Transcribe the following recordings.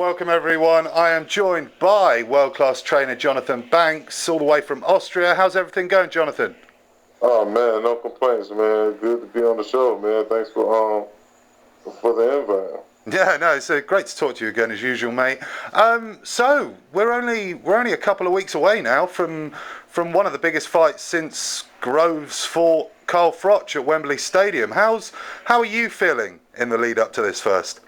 Welcome everyone. I am joined by world-class trainer Johnathon Banks, all the way from Austria. How's everything going, Johnathon? Oh man, no complaints, man. Good to be on the show, man. Thanks for the invite. Yeah, no, it's great to talk to you again as usual, mate. So we're only a couple of weeks away now from one of the biggest fights since Groves fought Carl Froch at Wembley Stadium. How are you feeling in the lead up to this first?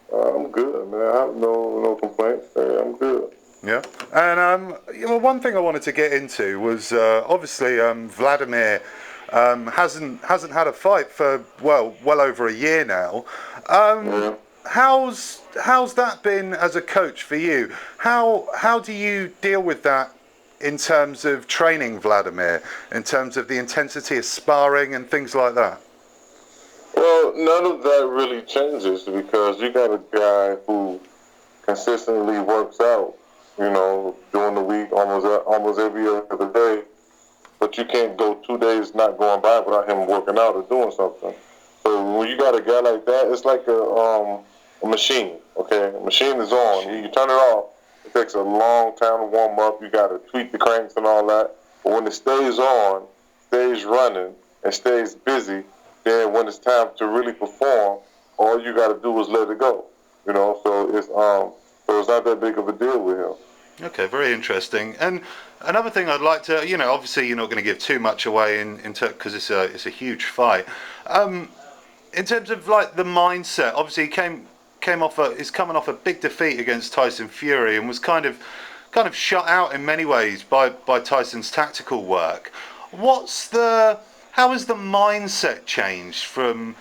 I'm good, man. I have no complaints. I'm good. Yeah, and one thing I wanted to get into was obviously Wladimir hasn't had a fight for well over a year now. Yeah. How's that been as a coach for you? How do you deal with that in terms of training Wladimir, in terms of the intensity of sparring and things like that? Well, none of that really changes because you got a guy who consistently works out, during the week, almost every other day. But you can't go 2 days not going by without him working out or doing something. So when you got a guy like that, it's like a machine. Okay, a machine is on. When you turn it off, it takes a long time to warm up. You got to tweak the cranks and all that. But when it stays on, stays running, and stays busy, then when it's time to really perform, all you got to do is let it go. So it's not that big of a deal with him. Okay, very interesting. And another thing I'd like to, obviously you're not going to give too much away because it's a huge fight. In terms of like the mindset, obviously he is coming off a big defeat against Tyson Fury and was kind of shut out in many ways by Tyson's tactical work. How has the mindset changed from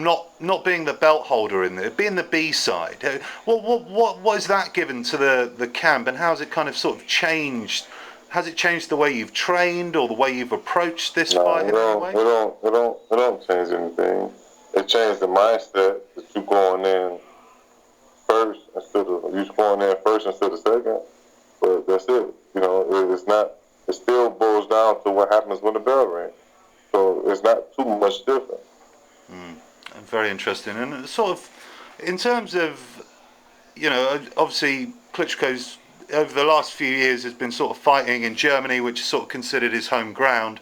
not being the belt holder in there, being the B side? What has that given to the camp, and how's it kind of sort of changed? Has it changed the way you've trained or the way you've approached this fight in any way? It don't change anything. It changed the mindset that you going in first instead of second. But that's it. It's not. It still boils down to what happens when the bell rings. So it's not too much different. Very interesting. And sort of, in terms of, obviously Klitschko's over the last few years has been sort of fighting in Germany, which is sort of considered his home ground.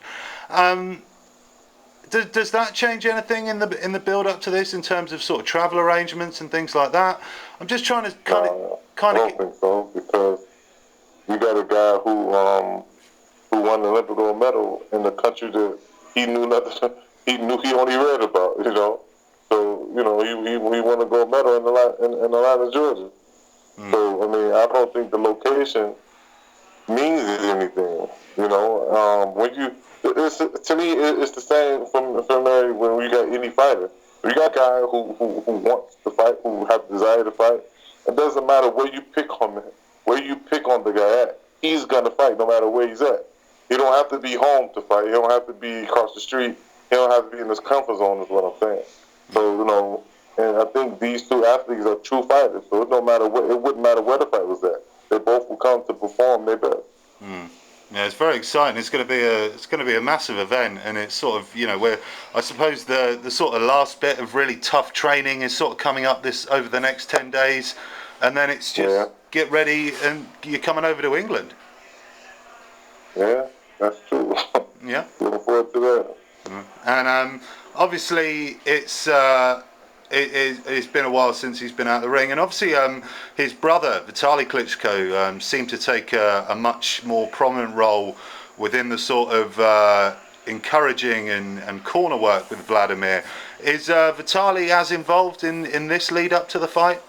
Does that change anything in the build up to this in terms of sort of travel arrangements and things like that? I'm just trying to kind of. I don't think so, because you got a guy who won the Olympic gold medal in the country that he knew nothing. He only read about, So he won a gold medal in Atlanta, Georgia. So I mean, I don't think the location means anything. To me, it's the same from when you got any fighter. You got a guy who wants to fight, who has the desire to fight. It doesn't matter where you pick on the guy at. He's gonna fight no matter where he's at. He don't have to be home to fight. He don't have to be across the street. He don't have to be in his comfort zone, is what I'm saying. So, and I think these two athletes are true fighters. So it wouldn't matter where the fight was at. They both will come to perform their best. Yeah, it's very exciting. It's going to be a massive event, and it's sort of where I suppose the sort of last bit of really tough training is sort of coming up over the next 10 days, and then it's just get ready and you're coming over to England. Yeah, that's true. Yeah, looking forward to that. And obviously it's been a while since he's been out of the ring, and obviously his brother Vitali Klitschko seemed to take a much more prominent role within the sort of encouraging and corner work with Wladimir. Is Vitali as involved in this lead up to the fight?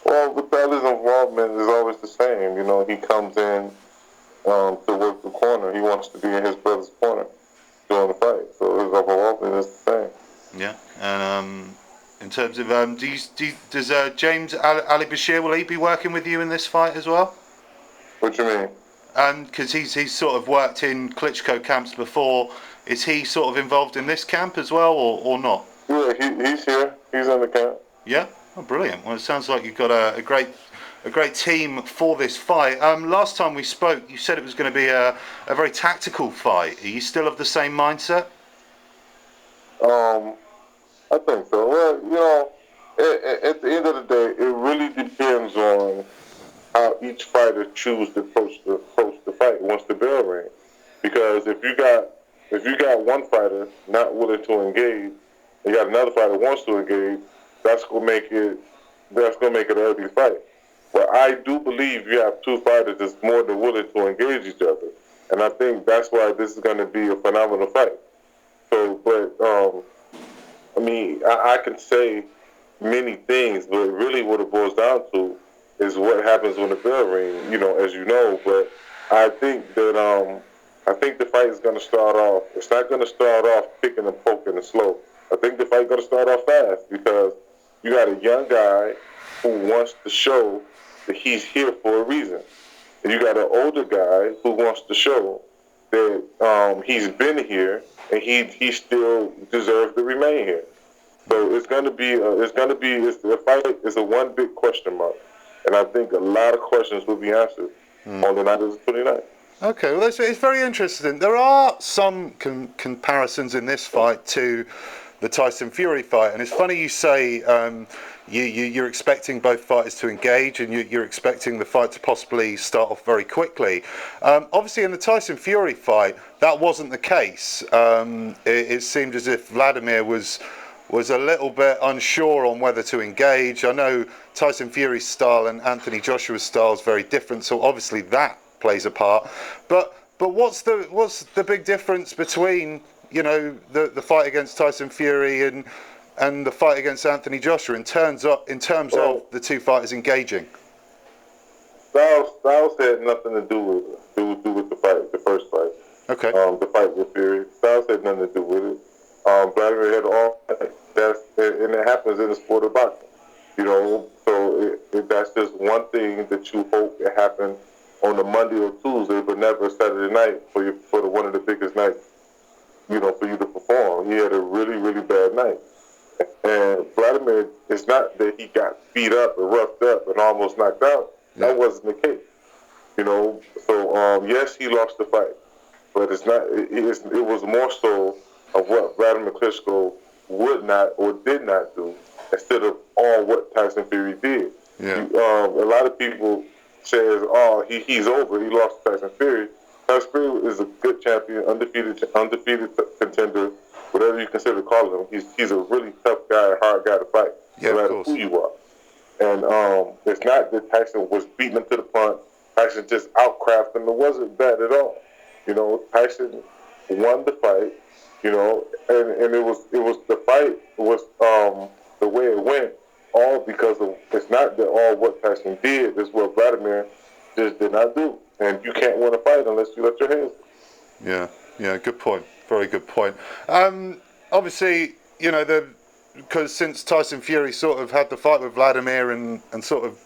Well, Vitali's involvement is always the same. He comes in to work the corner. He wants to be in his brother's corner during the fight, so his involvement is the same. Yeah, and in terms of does James AliBashir, will he be working with you in this fight as well? What you mean? Because he's sort of worked in Klitschko camps before. Is he sort of involved in this camp as well, or not? Yeah, he's here. He's in the camp. Yeah, oh, brilliant. Well, it sounds like you've got a great team for this fight. Last time we spoke, you said it was going to be a very tactical fight. Are you still of the same mindset? I think so. Well, At the end of the day, it really depends on how each fighter choose to approach the fight once the bell rings. Because if you got one fighter not willing to engage, and you got another fighter wants to engage, that's gonna make it an ugly fight. But I do believe you have two fighters that's more than willing to engage each other, and I think that's why this is going to be a phenomenal fight. So, but I mean, I can say many things, but really what it boils down to is what happens when the bell rings. You know, as you know. But I think that I think the fight is going to start off. It's not going to start off picking and poking and slow. I think the fight going to start off fast because you got a young guy who wants to show that he's here for a reason, and you got an older guy who wants to show that he's been here and he still deserves to remain here. So the fight is a one big question mark, and I think a lot of questions will be answered on the night of the 29th. Okay, well, it's very interesting. There are some comparisons in this fight to the Tyson Fury fight, and it's funny you say you're expecting both fighters to engage, and you're expecting the fight to possibly start off very quickly. Obviously, in the Tyson Fury fight, that wasn't the case. It seemed as if Wladimir was a little bit unsure on whether to engage. I know Tyson Fury's style and Anthony Joshua's style is very different, so obviously that plays a part. But what's the big difference between the fight against Tyson Fury and the fight against Anthony Joshua in terms of the two fighters engaging? Styles had nothing to do with the fight, the first fight. Okay. The fight with Fury. Styles had nothing to do with it. Vladimir had all and it happens in the sport of boxing. You know, so that's just one thing that you hope it happen on a Monday or Tuesday, but never a Saturday night for one of the biggest nights, for you to perform. He had a really, really bad night. And Vladimir, it's not that he got beat up and roughed up and almost knocked out. Yeah. That wasn't the case. So yes, he lost the fight, but it's not. It was more so of what Wladimir Klitschko would not or did not do instead of all what Tyson Fury did. Yeah. A lot of people says, "Oh, he's over. He lost to Tyson Fury." Tyson Fury is a good champion, undefeated contender, whatever you consider calling him. He's a really tough guy, hard guy to fight, no matter who you are. And it's not that Tyson was beating him to the punch. Tyson just outcrafted him. It wasn't bad at all. Tyson won the fight. And it was the fight was the way it went. All because of it's not that all what Tyson did is what Wladimir just did not do. And you can't win a fight unless you let your hands go. Yeah, good point. Very good point. Obviously, because since Tyson Fury sort of had the fight with Wladimir and sort of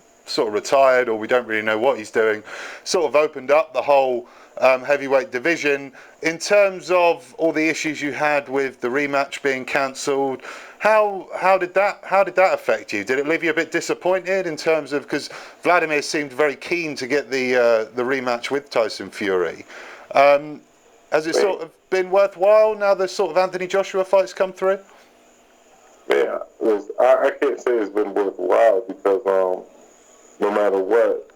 retired, or we don't really know what he's doing, sort of opened up the whole heavyweight division. In terms of all the issues you had with the rematch being cancelled, how did that affect you? Did it leave you a bit disappointed in terms of, because Wladimir seemed very keen to get the rematch with Tyson Fury? Has it sort of been worthwhile now the sort of Anthony Joshua fights come through? Yeah, I can't say it's been worthwhile because no matter what,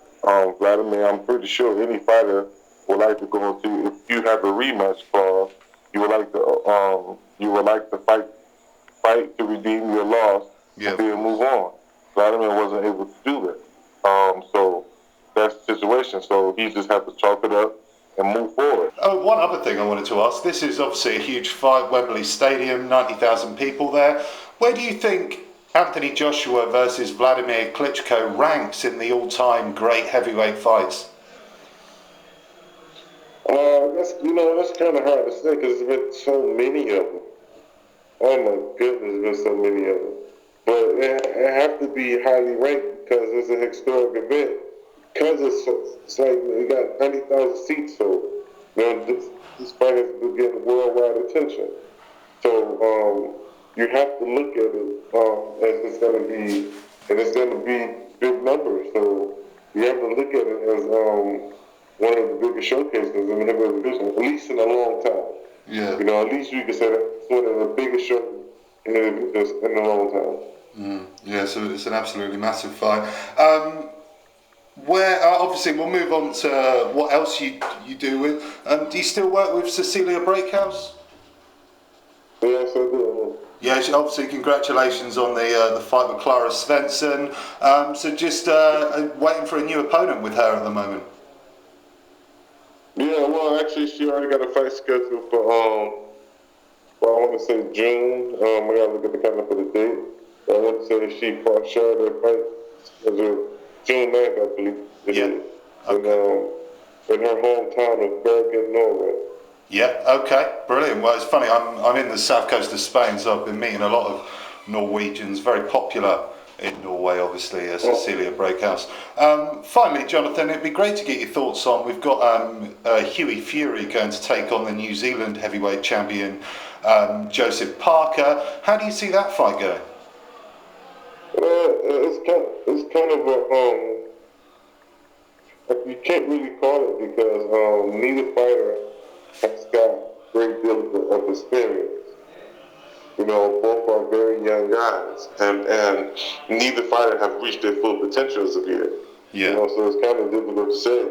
Wladimir, I'm pretty sure any fighter would like to go into, if you have a rematch clause, you would like to fight to redeem your loss and then move on. Wladimir wasn't able to do that. So that's the situation. So he just had to chalk it up and move forward. Oh, one other thing I wanted to ask. This is obviously a huge fight, Wembley Stadium, 90,000 people there. Where do you think Anthony Joshua versus Wladimir Klitschko ranks in the all-time great heavyweight fights? That's kind of hard to say because there's been so many of them. Oh my goodness, there's been so many of them. But it have to be highly ranked because it's a historic event. Because it's like we got 90,000 seats, so this fight is getting worldwide attention. So you have to look at it as it's going to be big numbers. So you have to look at it as one of the biggest showcases in the heavyweight division, at least in a long time. Yeah. At least you can say that's one of the biggest shows in a long time. Yeah, so it's an absolutely massive fight. Where obviously we'll move on to what else you do with. Do you still work with Cecilia Braekhus? Yes, I do. Yeah, obviously congratulations on the fight with Clara Svensson. So just waiting for a new opponent with her at the moment. Yeah, well, actually, she already got a fight scheduled for well, I want to say June. I gotta look at the calendar for the date. But I want to say she fought shared her fight scheduled June 9th, I believe it Yeah. is. Okay. In her hometown of Bergen, Norway. Yeah. Okay. Brilliant. Well, it's funny. I'm in the south coast of Spain, so I've been meeting a lot of Norwegians. Very popular in Norway, obviously. Cecilia Braekhus. Finally, Jonathan, it'd be great to get your thoughts on. We've got Hughie Fury going to take on the New Zealand heavyweight champion Joseph Parker. How do you see that fight going? Well, it's kind of a you can't really call it because neither fighter has got a great deal of experience. You know, both are very young guys, and neither fighter have reached their full potential as of yet. Yeah. You know, so it's kind of difficult to say.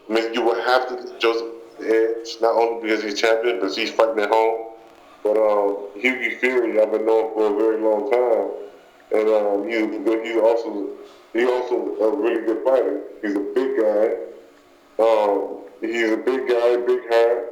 I mean, you would have to give Joseph the edge, not only because he's champion, but he's fighting at home. But Hughie Fury, I've been knowing for a very long time, and he's also a really good fighter. He's a big guy. He's a big guy, big heart,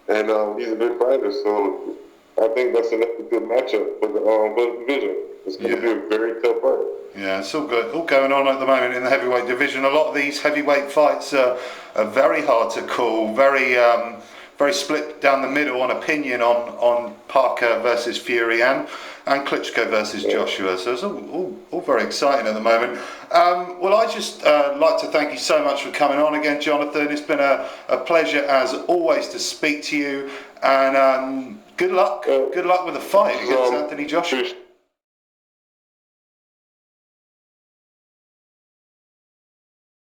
and he's a big fighter. So I think that's a good matchup for the division. It's going to be a very tough fight. Yeah, it's all good. All going on at the moment in the heavyweight division. A lot of these heavyweight fights are very hard to call. Very split down the middle on opinion on Parker versus Fury and Klitschko versus Joshua. So it's all very exciting at the moment. Well, I just like to thank you so much for coming on again, Jonathan. It's been a pleasure as always to speak to you, and good luck. Good luck with the fight against Anthony Joshua.